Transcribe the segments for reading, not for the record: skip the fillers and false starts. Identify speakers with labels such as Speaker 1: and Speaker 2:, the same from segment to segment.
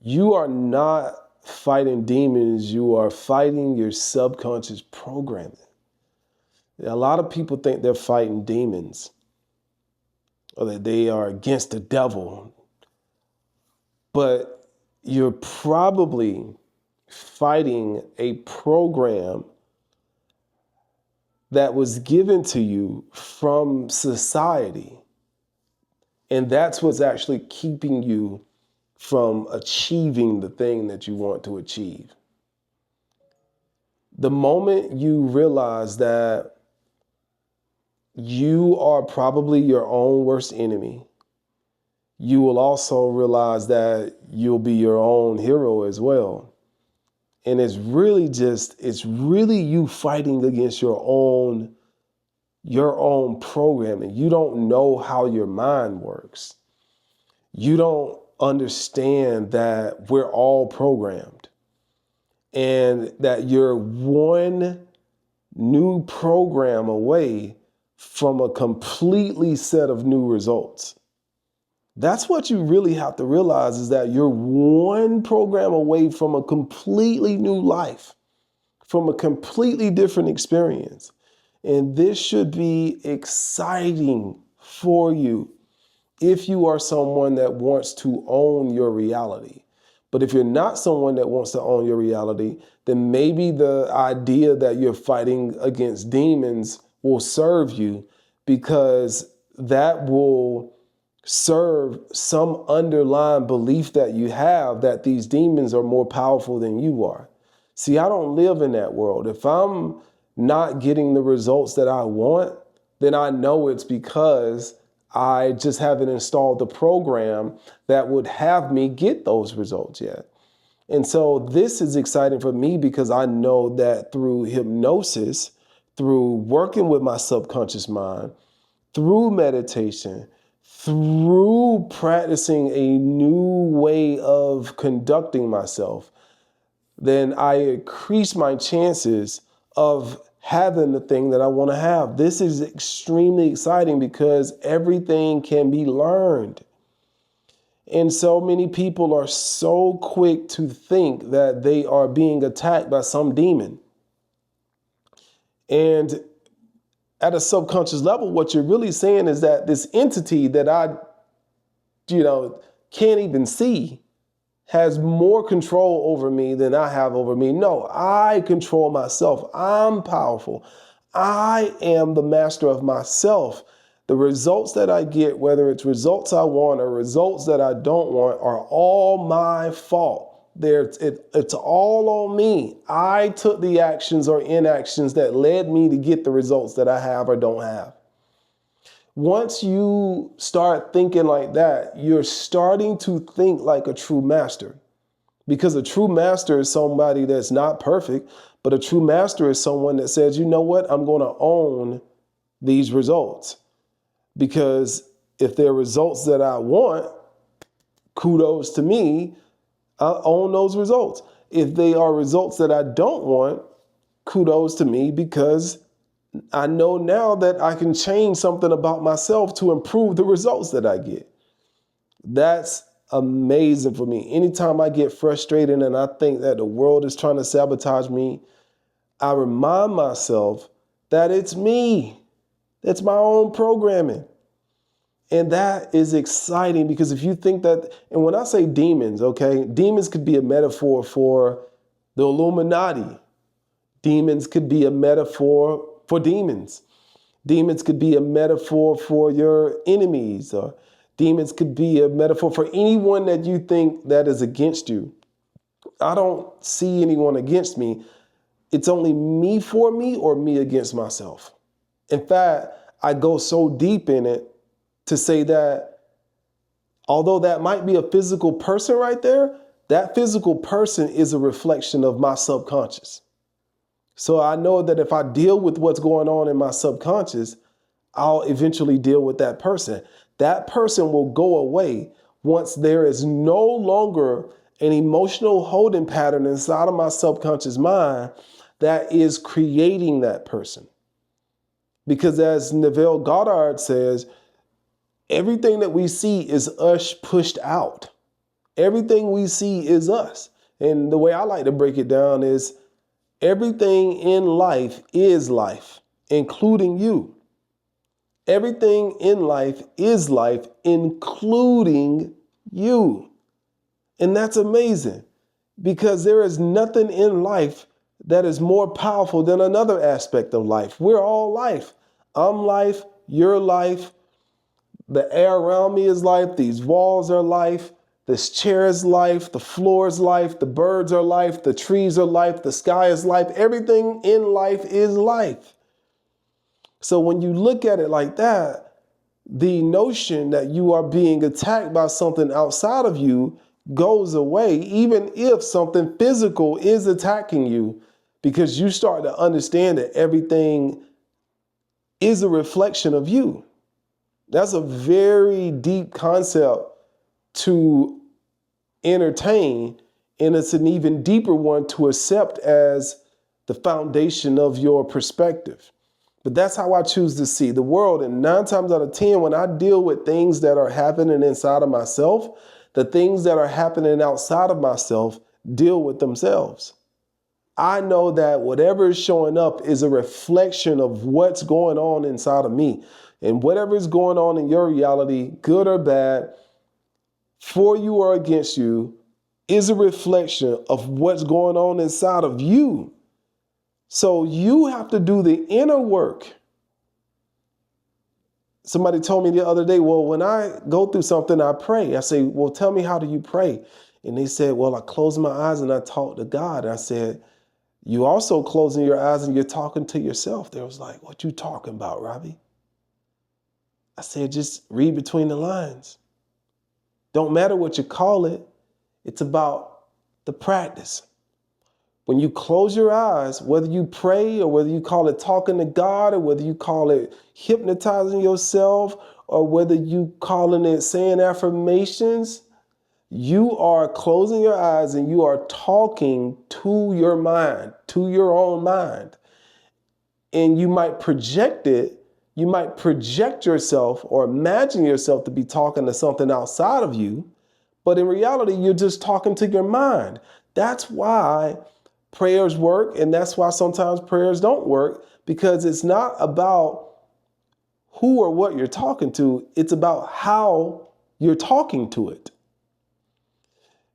Speaker 1: You are not fighting demons. You are fighting your subconscious programming. A lot of people think they're fighting demons or that they are against the devil, but you're probably fighting a program that was given to you from society. And that's what's actually keeping you from achieving the thing that you want to achieve. The moment you realize that you are probably your own worst enemy, you will also realize that you'll be your own hero as well. And it's really you fighting against your own programming. You don't know how your mind works. You don't understand that we're all programmed and that you're one new program away from a completely set of new results. That's what you really have to realize, is that you're one program away from a completely new life, from a completely different experience. And this should be exciting for you if you are someone that wants to own your reality. But if you're not someone that wants to own your reality, then maybe the idea that you're fighting against demons will serve you, because that will serve some underlying belief that you have that these demons are more powerful than you are. See, I don't live in that world. If I'm not getting the results that I want, then I know it's because I just haven't installed the program that would have me get those results yet. And so this is exciting for me because I know that through hypnosis, through working with my subconscious mind, through meditation, through practicing a new way of conducting myself, then I increase my chances of having the thing that I want to have. This is extremely exciting because everything can be learned. And so many people are so quick to think that they are being attacked by some demon. And at a subconscious level, what you're really saying is that this entity that I, can't even see has more control over me than I have over me. No, I control myself. I'm powerful. I am the master of myself. The results that I get, whether it's results I want or results that I don't want, are all my fault. It's all on me. I took the actions or inactions that led me to get the results that I have or don't have. Once you start thinking like that, you're starting to think like a true master. Because a true master is somebody that's not perfect, but a true master is someone that says, you know what, I'm going to own these results. Because if they're results that I want, kudos to me, I own those results. If they are results that I don't want, kudos to me, because I know now that I can change something about myself to improve the results that I get. That's amazing for me. Anytime I get frustrated and I think that the world is trying to sabotage me, I remind myself that it's me. It's my own programming. And that is exciting, because if you think that, and when I say demons, okay, demons could be a metaphor for the Illuminati. Demons could be a metaphor for demons. Demons could be a metaphor for your enemies, or demons could be a metaphor for anyone that you think that is against you. I don't see anyone against me. It's only me for me or me against myself. In fact, I go so deep in it to say that although that might be a physical person right there, that physical person is a reflection of my subconscious. So I know that if I deal with what's going on in my subconscious, I'll eventually deal with that person. That person will go away once there is no longer an emotional holding pattern inside of my subconscious mind that is creating that person. Because as Neville Goddard says, everything that we see is us pushed out. Everything we see is us. And the way I like to break it down is everything in life is life, including you. Everything in life is life, including you. And that's amazing because there is nothing in life that is more powerful than another aspect of life. We're all life. I'm life, you're life. The air around me is life. These walls are life. This chair is life. The floor is life. The birds are life. The trees are life. The sky is life. Everything in life is life. So when you look at it like that, the notion that you are being attacked by something outside of you goes away, even if something physical is attacking you, because you start to understand that everything is a reflection of you. That's a very deep concept to entertain, and it's an even deeper one to accept as the foundation of your perspective. But that's how I choose to see the world. And 9 times out of 10, when I deal with things that are happening inside of myself, the things that are happening outside of myself deal with themselves. I know that whatever is showing up is a reflection of what's going on inside of me. And whatever is going on in your reality, good or bad, for you or against you, is a reflection of what's going on inside of you. So you have to do the inner work. Somebody told me the other day, well, when I go through something, I pray. I say, well, tell me, how do you pray? And they said, well, I close my eyes and I talk to God. I said, you also closing your eyes and you're talking to yourself. They was like, what you talking about, Robbie? I said, just read between the lines. Don't matter what you call it. It's about the practice. When you close your eyes, whether you pray or whether you call it talking to God or whether you call it hypnotizing yourself or whether you calling it saying affirmations, you are closing your eyes and you are talking to your mind, to your own mind. And you might project it. You might project yourself or imagine yourself to be talking to something outside of you. But in reality, you're just talking to your mind. That's why prayers work, and that's why sometimes prayers don't work, because it's not about who or what you're talking to. It's about how you're talking to it.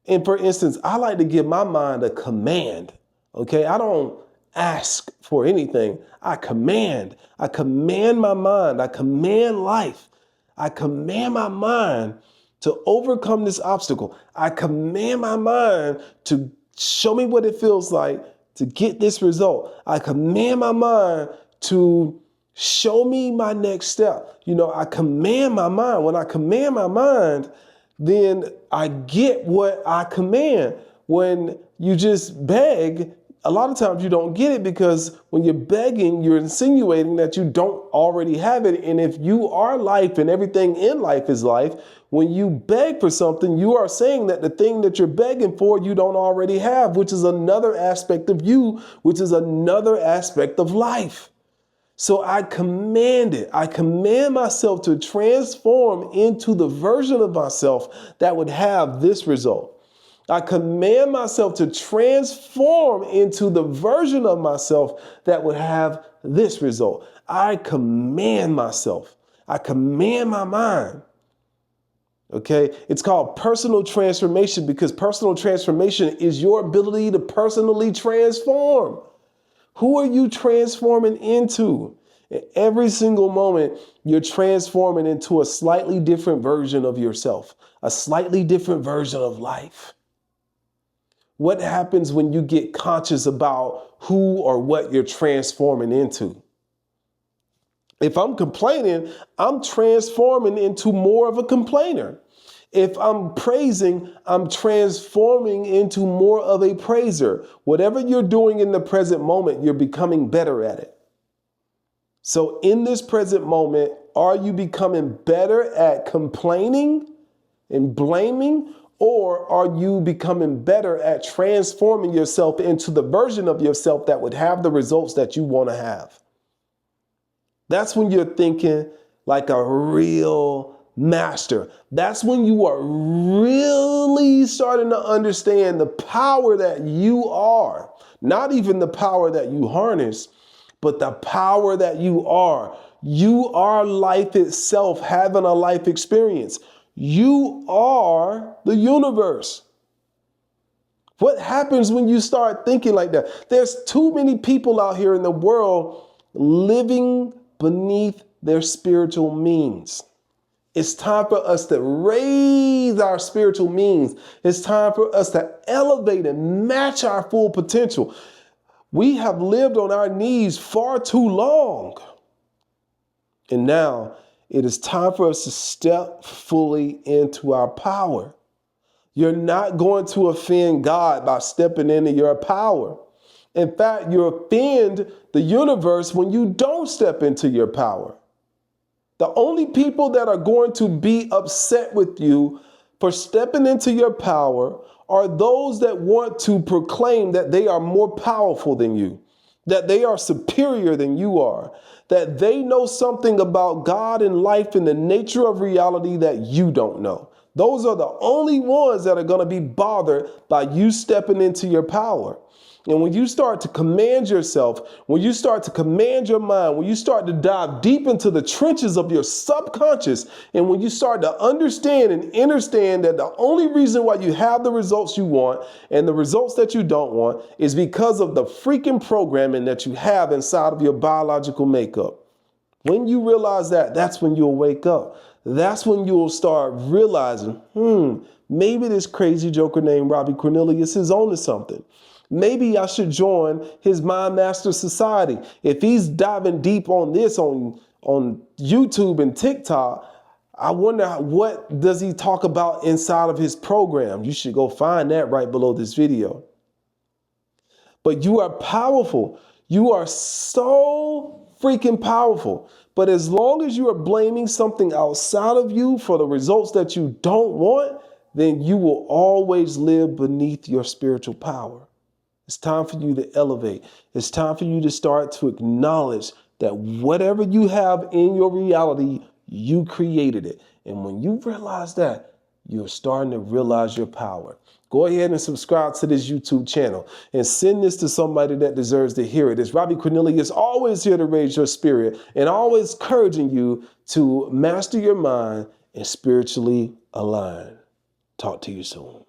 Speaker 1: And for instance, I like to give my mind a command. Okay, I don't ask for anything. I command. I command my mind. I command life. I command my mind to overcome this obstacle. I command my mind to show me what it feels like to get this result. I command my mind to show me my next step. I command my mind. When I command my mind, then I get what I command. When you just beg, a lot of times you don't get it, because when you're begging, you're insinuating that you don't already have it. And if you are life and everything in life is life, when you beg for something, you are saying that the thing that you're begging for, you don't already have, which is another aspect of you, which is another aspect of life. So I command it. I command myself to transform into the version of myself that would have this result. I command myself to transform into the version of myself that would have this result. I command myself. I command my mind. Okay, it's called personal transformation, because personal transformation is your ability to personally transform. Who are you transforming into? In every single moment, you're transforming into a slightly different version of yourself, a slightly different version of life. What happens when you get conscious about who or what you're transforming into? If I'm complaining, I'm transforming into more of a complainer. If I'm praising, I'm transforming into more of a praiser. Whatever you're doing in the present moment, you're becoming better at it. So in this present moment, are you becoming better at complaining and blaming? Or are you becoming better at transforming yourself into the version of yourself that would have the results that you want to have? That's when you're thinking like a real master. That's when you are really starting to understand the power that you are. Not even the power that you harness, but the power that you are. You are life itself, having a life experience. You are the universe. What happens when you start thinking like that? There's too many people out here in the world living beneath their spiritual means. It's time for us to raise our spiritual means. It's time for us to elevate and match our full potential. We have lived on our knees far too long. And now it is time for us to step fully into our power. You're not going to offend God by stepping into your power. In fact, you offend the universe when you don't step into your power. The only people that are going to be upset with you for stepping into your power are those that want to proclaim that they are more powerful than you, that they are superior than you are, that they know something about God and life and the nature of reality that you don't know. Those are the only ones that are going to be bothered by you stepping into your power. And when you start to command yourself, when you start to command your mind, when you start to dive deep into the trenches of your subconscious, and when you start to understand and understand that the only reason why you have the results you want and the results that you don't want is because of the freaking programming that you have inside of your biological makeup. When you realize that, that's when you'll wake up. That's when you'll start realizing, maybe this crazy joker named Robbie Cornelius is on to something. Maybe I should join his Mind Master Society. If he's diving deep on this on YouTube and TikTok, I wonder what does he talk about inside of his program. You should go find that right below this video. But you are powerful. You are so freaking powerful. But as long as you are blaming something outside of you for the results that you don't want, then you will always live beneath your spiritual power. It's time for you to elevate. It's time for you to start to acknowledge that whatever you have in your reality, you created it. And when you realize that, you're starting to realize your power. Go ahead and subscribe to this YouTube channel and send this to somebody that deserves to hear it. It's Robbie Cornelius, always here to raise your spirit and always encouraging you to master your mind and spiritually align. Talk to you soon.